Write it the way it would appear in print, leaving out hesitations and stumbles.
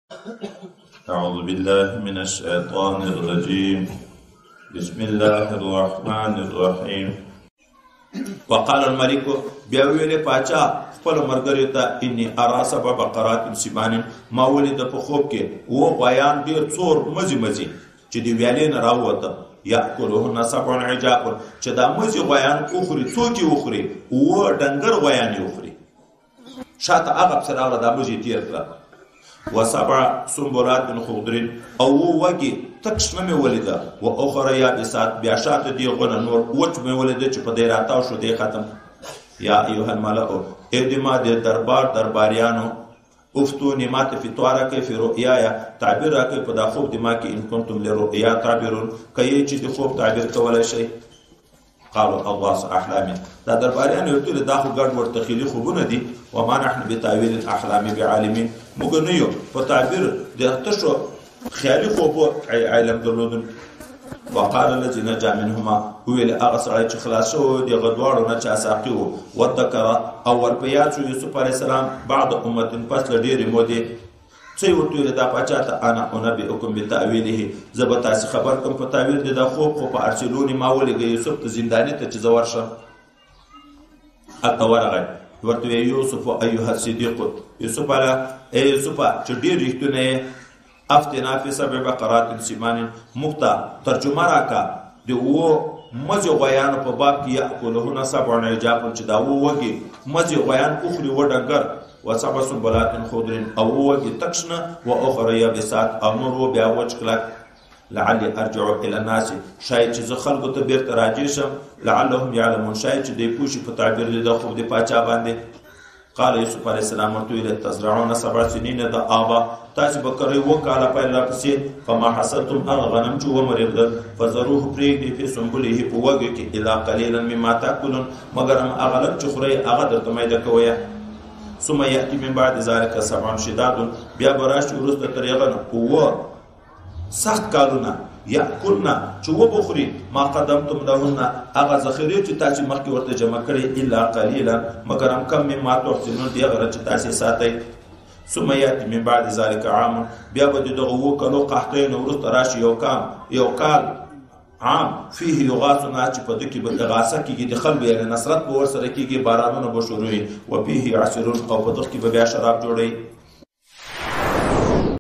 أعوذ بالله من الشيطان الرجيم. بسم الله الرحمن الرحيم. وقال الملك بيويل پاچا خپل مرګري ته اني ارى سبع بقرات سمان ما ولید په خوب کې و بیان ډیر څور مزي چې دی ویالې نه راوته یاکلهن سبع عجاف چې دا مزي بیان اخري څوک اخري و ډنګر بیان اخري شاته هغه سره دا مزي تیر کړ وسبع سنبلات خضر او وږي تک شنه مې ولیده و اخرى یابسات بیا شاته دی غونه نور وچ مې ولیده چې په دې راتاو شو دی ختم. یا ایها الملأ ادما د درباریانو افتونی ما ته فتواره کې فی رؤیایا تعبیر راکې په دا خوب دما کې ان کنتم لرؤیا تعبیرون کایې چې د خوب تعبیر کولای شي. قالوا اضواس احلام دا درباریان یو ټول دا خو ګډ ور تخیلی خوبونه دي وما نحن بتاويل الاحلام بعالمين موږ نه یو په تعبیر د تاسو خیالي خوب علم درلودل. وقال الذين نجا منهما هو الاغسر چې خلاص شو د غدواړو نه چا ساقي وو وذكر اول پیاچو یوسف علی السلام بعد امه پس لډيري مودي څه ورته دا پچا ته انا انبئكم بتاويله زبتا خبر کوم په تعبیر د خوب خو په ارسلونی ما ولګي یوسف ته زنداني ته چې زور شه اتورغه ورته یوسف ایها الصديق یوسف علی یوسف چې ډیر رښتونه افتنا فی سبع بقرات سمان مفتا ترجمه راکا د و مزه غیان په باب کې یاکلهن سبع عجاف چې دا وږي مزه غیان اخري و ډنګر وسبع سنبلات خضر او وږي تکشنه و اخرى یابسات او نور بیا وچ کلک. لعلی ارجع الى الناس شاید چې زه خلکو ته بیرته راجع شم لعلهم يعلمون شاید چې دوی پوښي په تعبیر د خوب د پاچا باندې. قال یوسف علیه السلام ورته ویل تزرعون سبع سنین د آبا تاسو به کوي وکاله پیدا پسې فما حصلتم الغنم جو ومرغد فزروه پرېږدي په سنبله په وږي کې الا قليلا مما تاكلون مگر هم اغلب چې خوري هغه درته مایده کوي. ثم ياتي من بعد ذلك سبع شداد بیا براش ورسته طریقه قوه سخت کارونه یاکلنا چې وبخوري ما قدمتم لهن هغه ذخیره چې تاسو مخکې ورته جمع کړي الا قليلا مگر هم کم مما تحسنون دی هغه چې تاسو ساتي. ثم ياتي من بعد ذلك عام بیا به دغه وکړو قحطین ورته راشي یو کال عام فيه يغاثنا چې په دې کې به غاثه کېږي د خلکو یعنی نصرت به ورسره کېږي بارانونه به شروع وي وفيه عسرون او په دغه کې به بیا شراب جوړي.